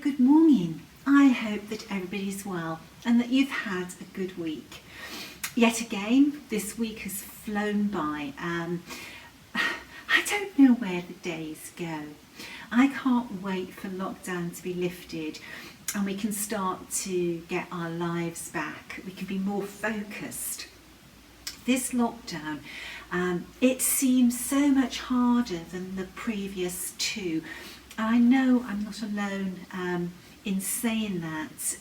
good morning. I hope that everybody's well and that you've had a good week. Yet again, this week has flown by. I don't know where the days go. I can't wait for lockdown to be lifted and we can start to get our lives back. We can be more focused. This lockdown, it seems so much harder than the previous two. I know I'm not alone in saying that.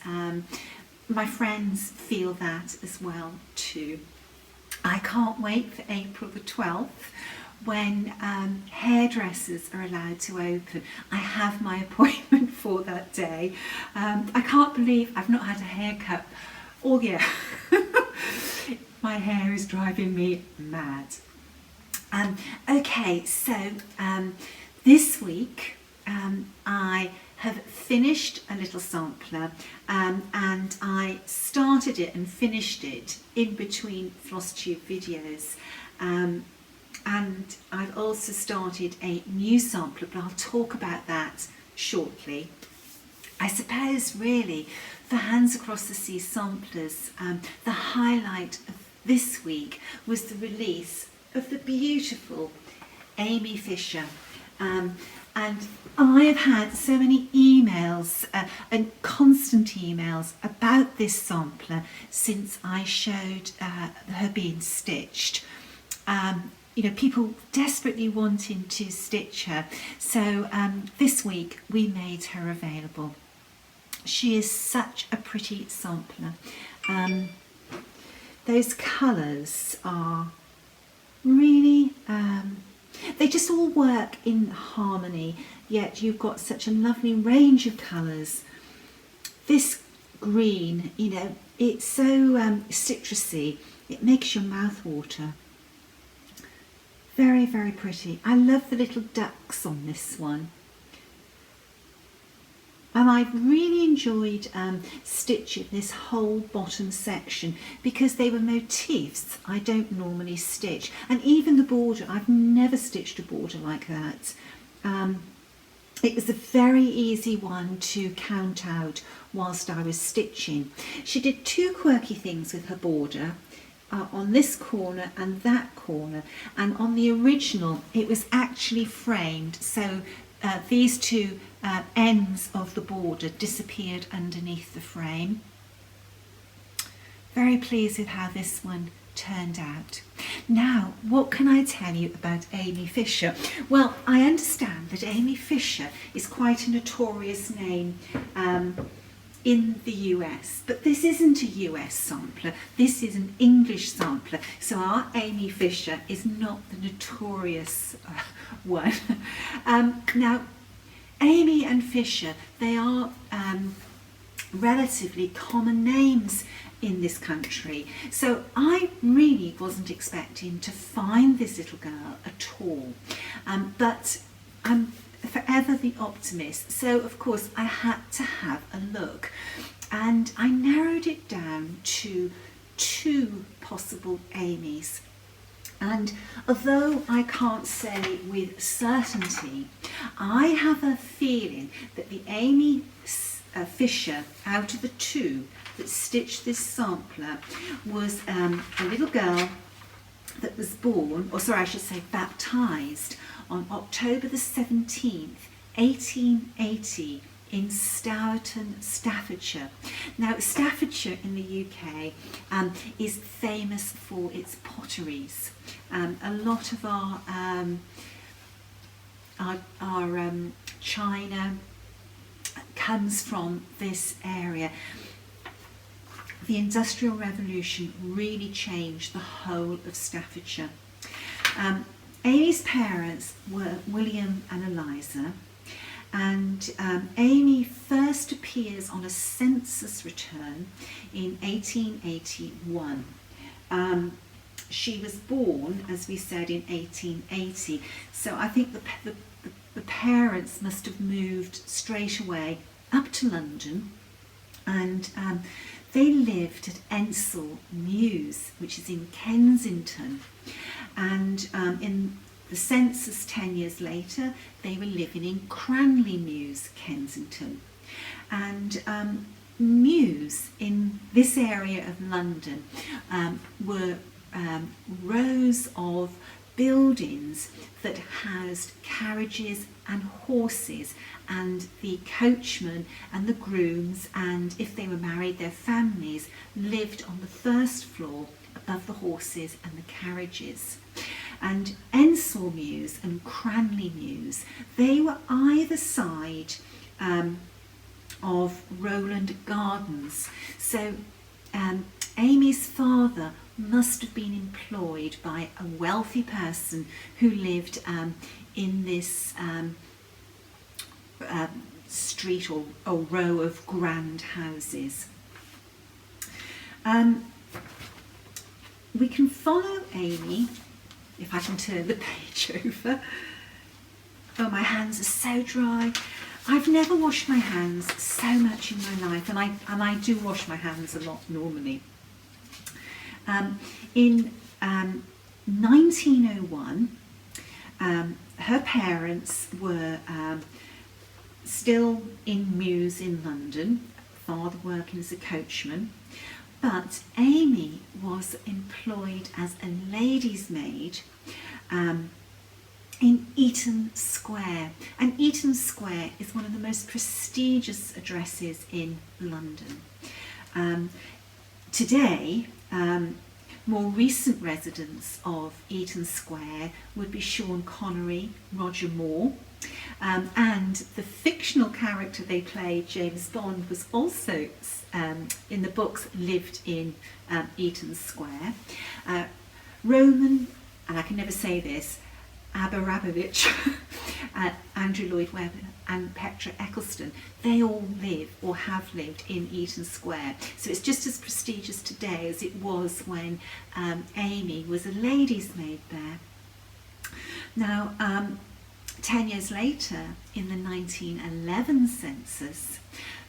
My friends feel that as well too. I can't wait for April the 12th when hairdressers are allowed to open. I have my appointment for that day. I can't believe I've not had a haircut all year. My hair is driving me mad. Okay, so this week I have finished a little sampler and I started it and finished it in between Flosstube videos. And I've also started a new sampler, but I'll talk about that shortly. I suppose really for Hands Across the Sea samplers, the highlight of this week was the release of the beautiful Amy Fisher. And I have had so many emails and constant emails about this sampler since I showed her being stitched. You know, people desperately wanting to stitch her. So this week we made her available. She is such a pretty sampler. Those colours are really, they just all work in harmony, yet you've got such a lovely range of colours. This green, you know, it's so citrusy, it makes your mouth water. Very, very pretty. I love the little ducks on this one. And I've really enjoyed stitching this whole bottom section because they were motifs I don't normally stitch. And even the border, I've never stitched a border like that. It was a very easy one to count out whilst I was stitching. She did two quirky things with her border. On this corner and that corner, and on the original it was actually framed, so these two ends of the border disappeared underneath the frame. Very pleased with how this one turned out. Now, what can I tell you about Amy Fisher? Well, I understand that Amy Fisher is quite a notorious name in the US, but this isn't a US sampler, this is an English sampler, so our Amy Fisher is not the notorious one. Now, Amy and Fisher, they are relatively common names in this country, so I really wasn't expecting to find this little girl at all, but I'm forever the optimist, so of course I had to have a look and I narrowed it down to two possible Amys. And although I can't say with certainty, I have a feeling that the Amy Fisher out of the two that stitched this sampler was a little girl that was born, or sorry, I should say baptised, on October the 17th, 1880 in Stourton, Staffordshire. Now, Staffordshire in the UK is famous for its potteries. A lot of our china comes from this area. The Industrial Revolution really changed the whole of Staffordshire. Amy's parents were William and Eliza, and Amy first appears on a census return in 1881. She was born, as we said, in 1880, so I think the parents must have moved straight away up to London, and they lived at Ensel Mews, which is in Kensington, and in the census 10 years later they were living in Cranley Mews, Kensington. And mews in this area of London were rows of buildings that housed carriages and horses, and the coachmen and the grooms, and if they were married, their families lived on the first floor above the horses and the carriages. And Ensor Mews and Cranley Mews, they were either side of Rowland Gardens. So Amy's father must have been employed by a wealthy person who lived in this street or row of grand houses. We can follow Amy, if I can turn the page over. Oh, my hands are so dry. I've never washed my hands so much in my life, and I do wash my hands a lot normally. In 1901, her parents were still in Mews in London, father working as a coachman, but Amy was employed as a lady's maid in Eaton Square. And Eaton Square is one of the most prestigious addresses in London. Today, more recent residents of Eaton Square would be Sean Connery, Roger Moore, and the fictional character they played, James Bond, was also in the books lived in Eaton Square. Roman, and I can never say this, Aberabovich, Andrew Lloyd Webber and Petra Eccleston, they all live or have lived in Eaton Square. So it's just as prestigious today as it was when Amy was a lady's maid there. Now, 10 years later, in the 1911 census,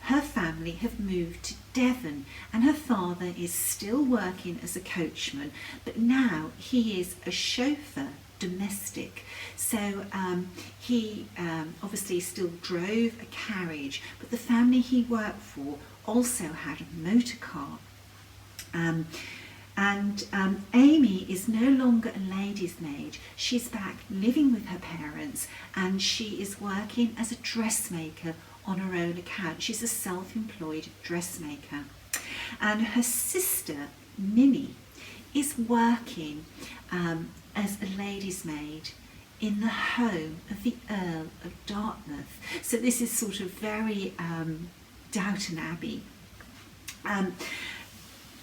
her family have moved to Devon, and her father is still working as a coachman, but now he is a chauffeur domestic. So he obviously still drove a carriage, but the family he worked for also had a motor car. And Amy is no longer a lady's maid. She's back living with her parents, and she is working as a dressmaker on her own account. She's a self-employed dressmaker. And her sister, Minnie, is working as a lady's maid in the home of the Earl of Dartmouth. So this is sort of very Downton Abbey.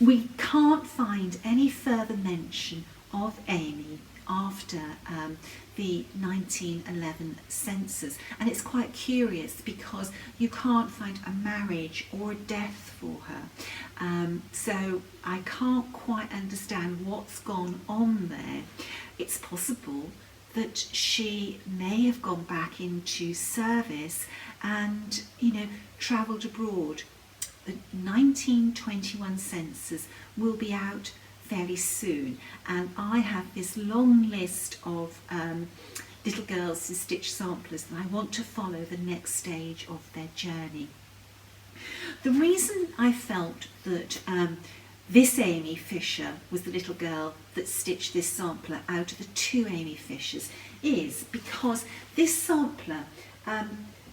We can't find any further mention of Amy after the 1911 census, and it's quite curious because you can't find a marriage or a death for her, so I can't quite understand what's gone on there. It's possible that she may have gone back into service and, you know, travelled abroad. The 1921 census will be out fairly soon, and I have this long list of little girls who stitch samplers, and I want to follow the next stage of their journey. The reason I felt that this Amy Fisher was the little girl that stitched this sampler out of the two Amy Fishers is because this sampler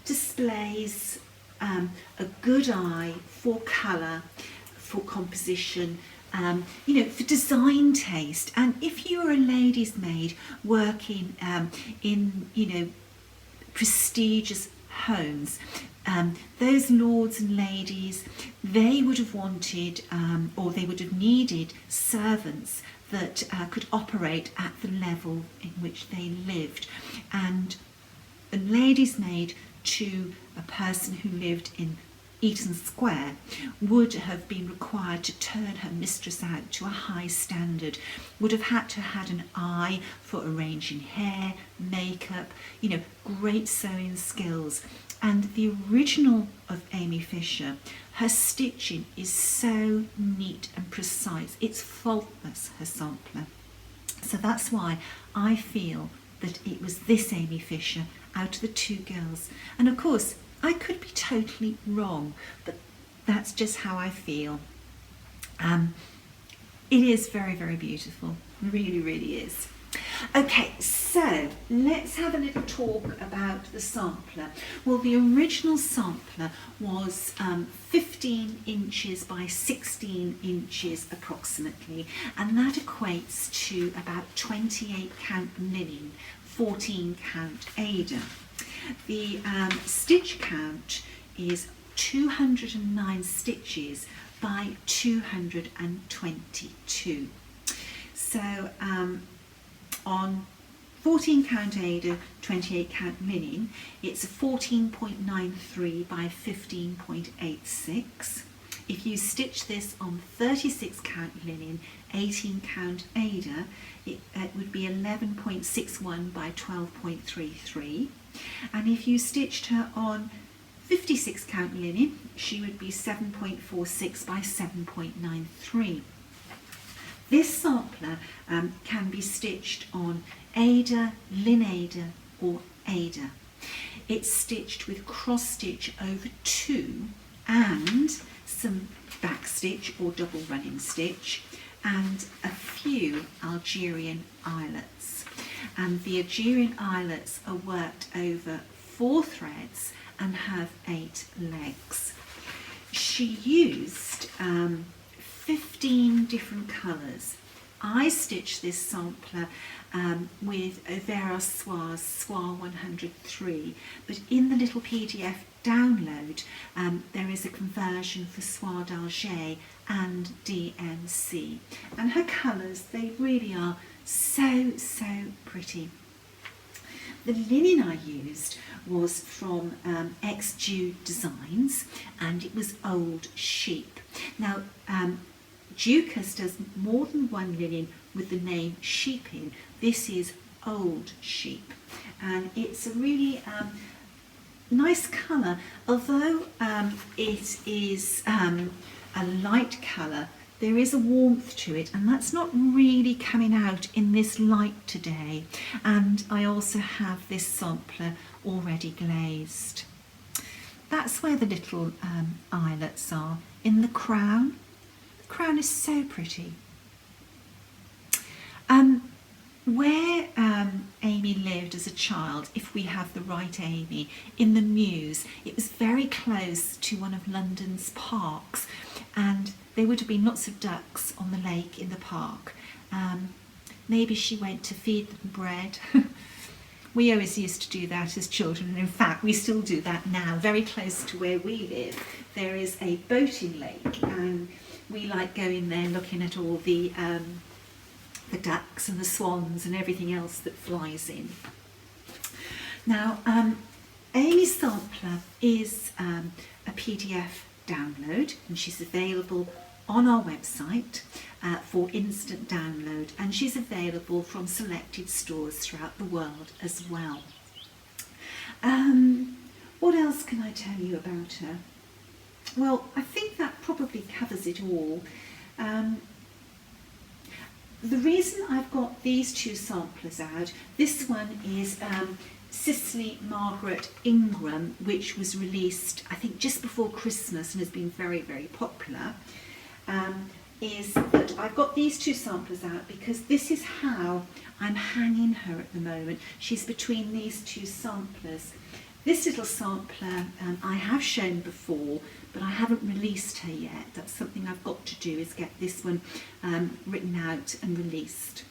displays a good eye for colour, for composition, you know, for design taste. And if you're a lady's maid working in, you know, prestigious homes, those lords and ladies, they would have wanted or they would have needed servants that could operate at the level in which they lived. And a lady's maid to a person who lived in Eaton Square would have been required to turn her mistress out to a high standard, would have had to have had an eye for arranging hair, makeup, you know, great sewing skills. And the original of Amy Fisher, her stitching is so neat and precise. It's faultless, her sampler. So that's why I feel that it was this Amy Fisher out of the two girls. And of course, I could be totally wrong, but that's just how I feel. It is very, very beautiful, really, really is. Okay, so let's have a little talk about the sampler. Well, the original sampler was 15 inches by 16 inches approximately, and that equates to about 28 count linen, 14 count Ada. The stitch count is 209 stitches by 222. So on 14 count Ada, 28 count linen, it's a 14.93 by 15.86. If you stitch this on 36 count linen, 18 count Ada, it would be 11.61 by 12.33. And if you stitched her on 56 count linen, she would be 7.46 by 7.93. This sampler can be stitched on Ada, Linada or Ada. It's stitched with cross stitch over 2 and some back stitch or double running stitch and a few Algerian eyelets. And the Algerian eyelets are worked over 4 threads and have 8 legs. She used 15 different colours. I stitched this sampler with a Vera Soie 103, but in the little PDF download there is a conversion for Soie d'Alger and DMC, and her colours, they really are so pretty. The linen I used was from XJew Designs, and it was old sheep. Now Ducas does more than one linen with the name sheep in. This is old sheep, and it's a really nice colour, although it is a light colour. There is a warmth to it, and that's not really coming out in this light today. And I also have this sampler already glazed. That's where the little eyelets are, in the crown. The crown is so pretty. Where Amy lived as a child, if we have the right Amy, in the Mews, it was very close to one of London's parks, and there would have been lots of ducks on the lake in the park. Maybe she went to feed them bread. We always used to do that as children, and in fact we still do that now. Very close to where we live there is a boating lake, and we like going there looking at all the ducks and the swans and everything else that flies in. Now Amy's sampler is a PDF download, and she's available on our website for instant download, and she's available from selected stores throughout the world as well. What else can I tell you about her? Well, I think that probably covers it all. The reason I've got these two samplers out, this one is Cicely Margaret Ingram, which was released I think just before Christmas and has been very popular, is that I've got these two samplers out because this is how I'm hanging her at the moment. She's between these two samplers. This little sampler I have shown before, but I haven't released her yet. That's something I've got to do, is get this one written out and released.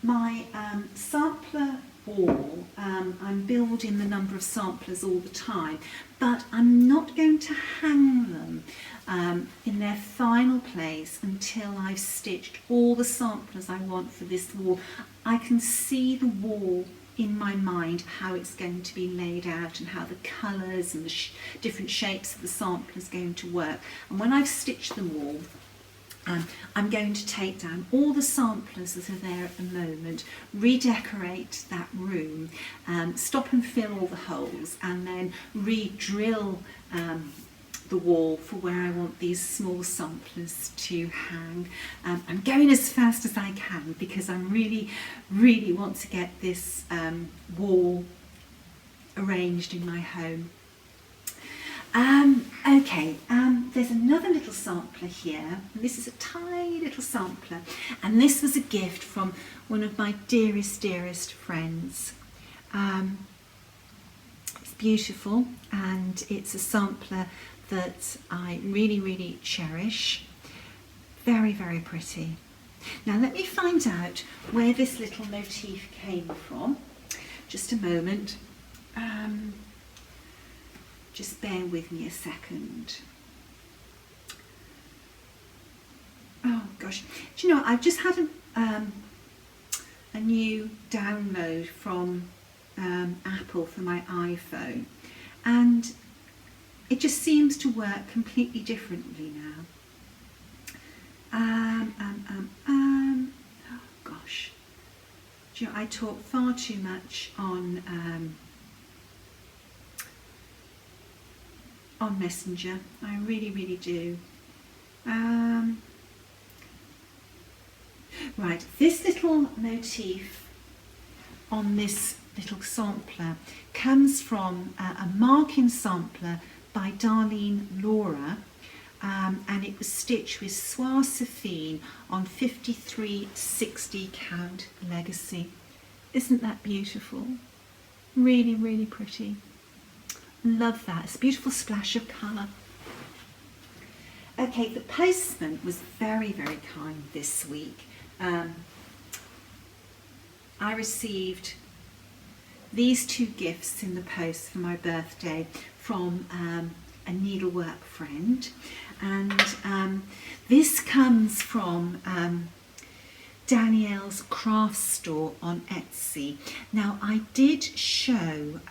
My sampler wall, I'm building the number of samplers all the time, but I'm not going to hang them in their final place until I've stitched all the samplers I want for this wall. I can see the wall in my mind, how it's going to be laid out and how the colours and the different shapes of the sampler is going to work. And when I've stitched them all, I'm going to take down all the samplers that are there at the moment, redecorate that room, stop and fill all the holes, and then re-drill the wall for where I want these small samplers to hang. I'm going as fast as I can because I really want to get this wall arranged in my home. Okay, there's another little sampler here. This is a tiny little sampler, and this was a gift from one of my dearest friends. It's beautiful, and it's a sampler that I really cherish. Very pretty. Now let me find out where this little motif came from. Just a moment. Just bear with me a second. Oh gosh, do you know, I've just had a new download from Apple for my iPhone, and it just seems to work completely differently now. Oh gosh, do you know, I talk far too much on Messenger. I really do. Right, this little motif on this little sampler comes from a marking sampler by Darlene Laura, and it was stitched with Soie Saphine on 5360 count legacy. Isn't that beautiful? Really pretty. Love that. It's a beautiful splash of colour. Okay, the postman was very kind this week. I received these two gifts in the post for my birthday from a needlework friend, and this comes from Danielle's craft store on Etsy. Now, I did show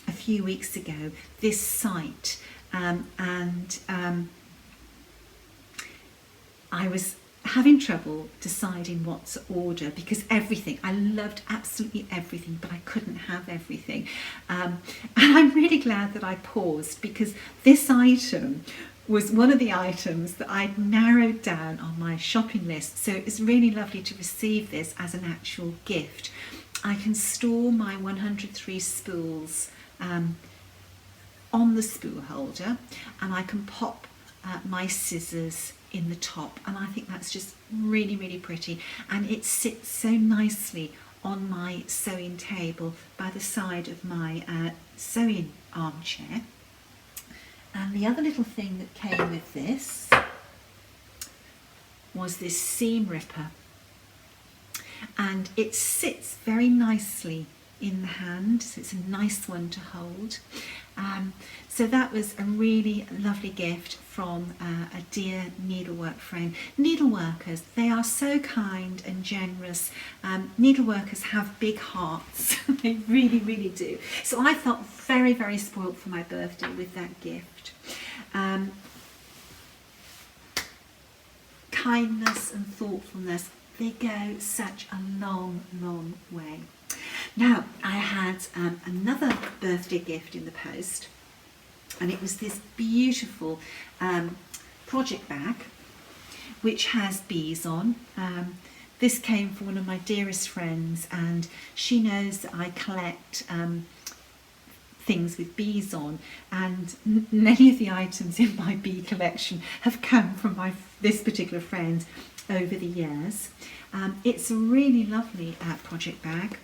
a few weeks ago this site, and I was having trouble deciding what to order because everything, I loved absolutely everything, but I couldn't have everything. And I'm really glad that I paused, because this item was one of the items that I'd narrowed down on my shopping list. So it was really lovely to receive this as an actual gift. I can store my 103 spools on the spool holder, and I can pop my scissors in the top, and I think that's just really pretty, and it sits so nicely on my sewing table by the side of my sewing armchair. And the other little thing that came with this was this seam ripper, and it sits very nicely in the hand, so it's a nice one to hold. So that was a really lovely gift from a dear needlework friend. Needleworkers, they are so kind and generous. Needleworkers have big hearts. They really do. So I felt very spoilt for my birthday with that gift. Kindness and thoughtfulness, they go such a long way. Now, I had another birthday gift in the post, and it was this beautiful project bag which has bees on. This came from one of my dearest friends, and she knows that I collect things with bees on, and many of the items in my bee collection have come from this particular friend over the years. It's a really lovely project bag.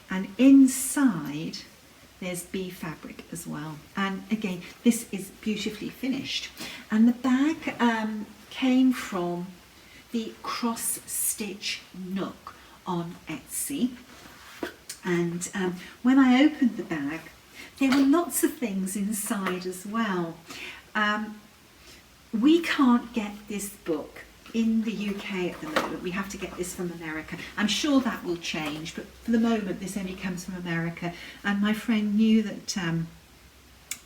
And inside there's bee fabric as well, and again this is beautifully finished. And the bag came from the Cross Stitch Nook on Etsy, and when I opened the bag there were lots of things inside as well. We can't get this book in the UK at the moment. We have to get this from America. I'm sure that will change, but for the moment this only comes from America, and my friend knew that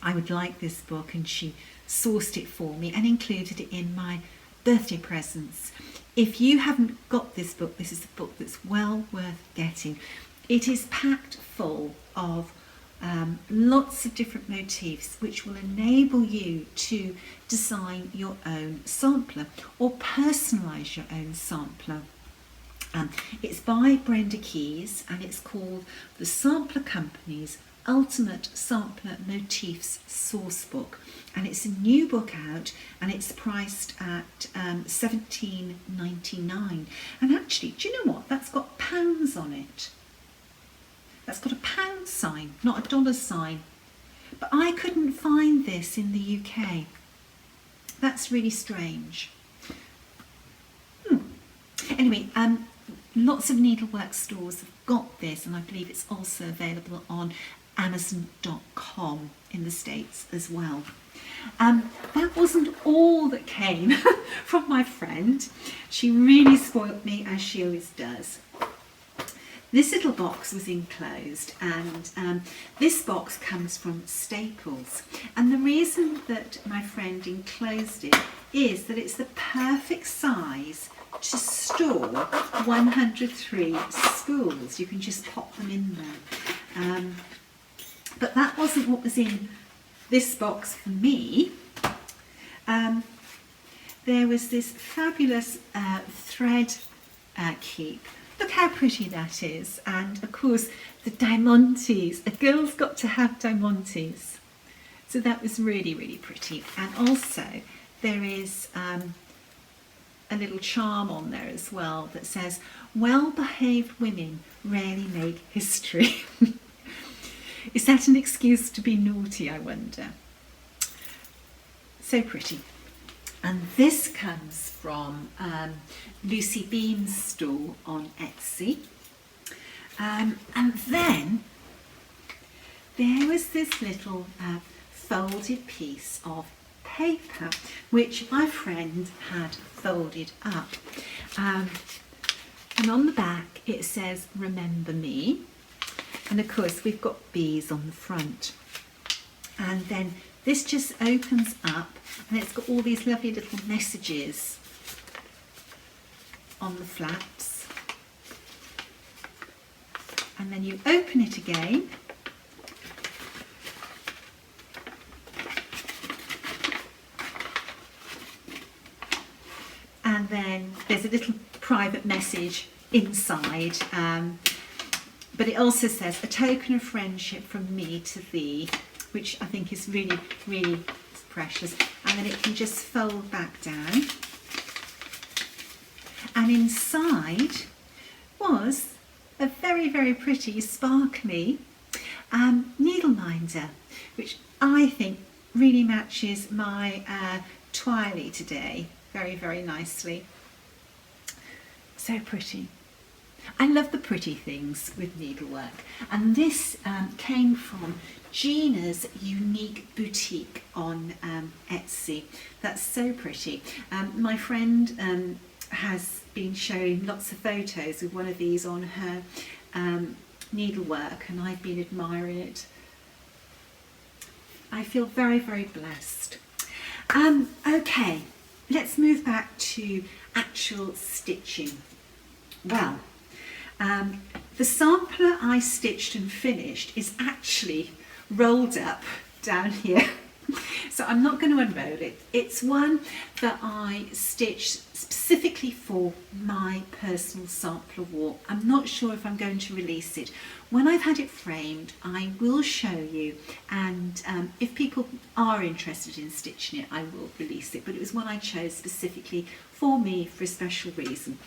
I would like this book, and she sourced it for me and included it in my birthday presents. If you haven't got this book, this is a book that's well worth getting. It is packed full of lots of different motifs which will enable you to design your own sampler or personalise your own sampler. It's by Brenda Keyes and it's called The Sampler Company's Ultimate Sampler Motifs Sourcebook, and it's a new book out and it's priced at $17.99. And actually, do you know what? That's got pounds on it. That's got a pound sign, not a dollar sign. But I couldn't find this in the UK. That's really strange. Anyway, lots of needlework stores have got this, and I believe it's also available on Amazon.com in the States as well. That wasn't all that came from my friend. She really spoilt me, as she always does. This little box was enclosed, and this box comes from Staples, and the reason that my friend enclosed it is that it's the perfect size to store 103 spools. You can just pop them in there. But that wasn't what was in this box for me. There was this fabulous thread keep. Look how pretty that is. And of course the diamantes. A girl's got to have diamantes. So that was really, really pretty. And also there is a little charm on there as well that says, well-behaved women rarely make history. Is that an excuse to be naughty, I wonder? So pretty. And this comes from Lucy Beam's stall on Etsy. And then there was this little folded piece of paper which my friend had folded up. And on the back it says, remember me. And of course we've got bees on the front. And then this just opens up and it's got all these lovely little messages on the flaps. And then you open it again. And then there's a little private message inside. But it also says, a token of friendship from me to thee, which I think is really, really precious. And then it can just fold back down. And inside was a very, very pretty, sparkly needle minder, which I think really matches my twirly today very, very nicely. So pretty. I love the pretty things with needlework, and this came from Gina's Unique Boutique on Etsy. That's so pretty. My friend has been showing lots of photos with one of these on her needlework, and I've been admiring it. I feel very, very blessed. Okay, let's move back to actual stitching. Well, the sampler I stitched and finished is actually rolled up down here. So I'm not going to unroll it. It's one that I stitched specifically for my personal sampler walk. I'm not sure if I'm going to release it. When I've had it framed, I will show you, and if people are interested in stitching it, I will release it. But it was one I chose specifically for me for a special reason,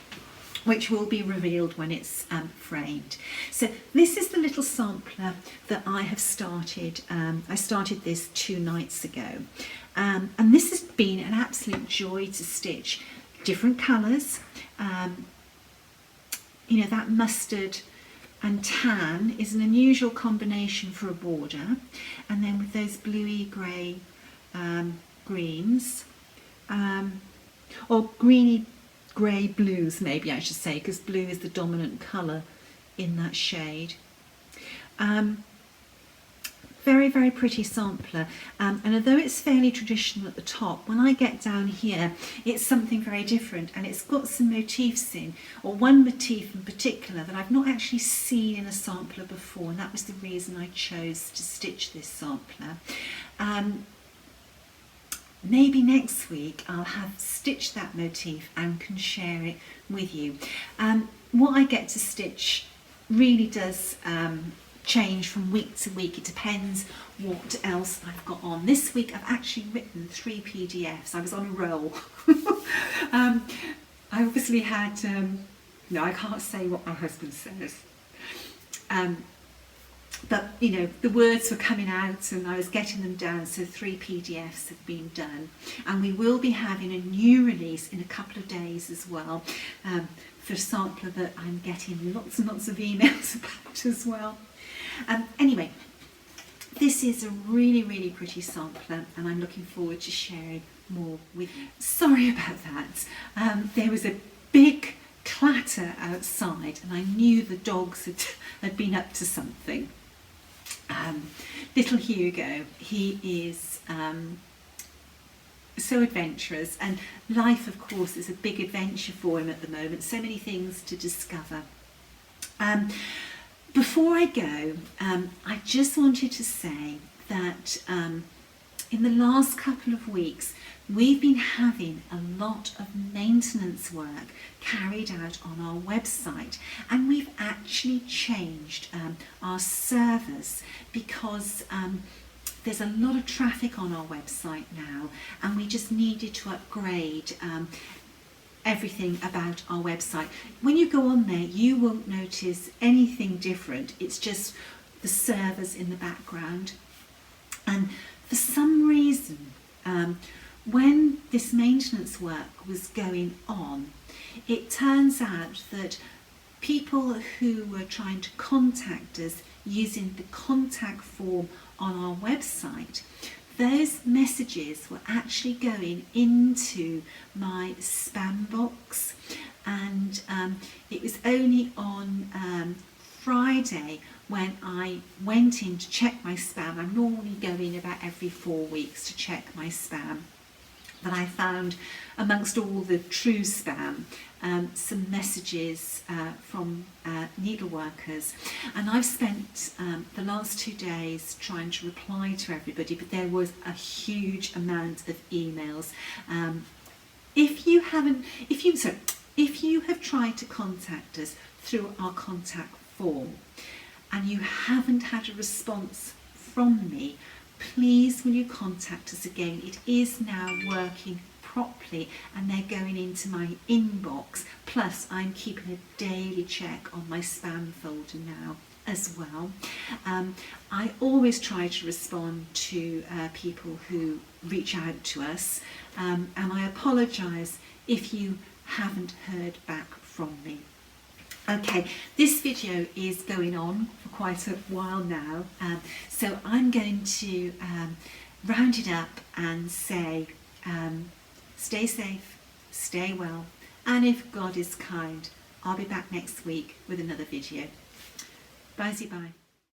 which will be revealed when it's framed. So this is the little sampler that I have started. I started this 2 nights ago. And this has been an absolute joy to stitch. Different colours. You know, that mustard and tan is an unusual combination for a border. And then with those bluey grey greens, or greeny grey blues, maybe I should say, because blue is the dominant colour in that shade. Very, very pretty sampler, and although it's fairly traditional at the top, when I get down here it's something very different, and it's got some motifs in, or one motif in particular that I've not actually seen in a sampler before, and that was the reason I chose to stitch this sampler. Maybe next week I'll have stitched that motif and can share it with you. what I get to stitch really does change from week to week. It depends what else I've got on. This week I've actually written 3 PDFs. I was on a roll. I obviously had, no, I can't say what my husband says. But you know, the words were coming out and I was getting them down, so 3 PDFs have been done, and we will be having a new release in a couple of days as well, for a sampler that I'm getting lots and lots of emails about as well. Anyway, this is a really pretty sampler and I'm looking forward to sharing more with you. Sorry about that. There was a big clatter outside and I knew the dogs had been up to something. Little Hugo, he is so adventurous, and life of course is a big adventure for him at the moment, so many things to discover. Before I go, I just wanted to say that in the last couple of weeks we've been having a lot of maintenance work carried out on our website, and we've actually changed our servers because there's a lot of traffic on our website now, and we just needed to upgrade everything about our website. When you go on there, you won't notice anything different. It's just the servers in the background. And for some reason, when this maintenance work was going on, it turns out that people who were trying to contact us using the contact form on our website, those messages were actually going into my spam box, and it was only on Friday when I went in to check my spam. I'm normally going about every 4 weeks to check my spam, but I found amongst all the true spam some messages from needleworkers, and I've spent the last 2 days trying to reply to everybody, but there was a huge amount of emails. If you have tried to contact us through our contact form and you haven't had a response from me, please will you contact us again. It is now working properly and they're going into my inbox, plus I'm keeping a daily check on my spam folder now as well. I always try to respond to people who reach out to us, and I apologise if you haven't heard back from me. Okay, this video is going on for quite a while now, so I'm going to round it up and say stay safe, stay well, and if God is kind, I'll be back next week with another video. Bye-bye.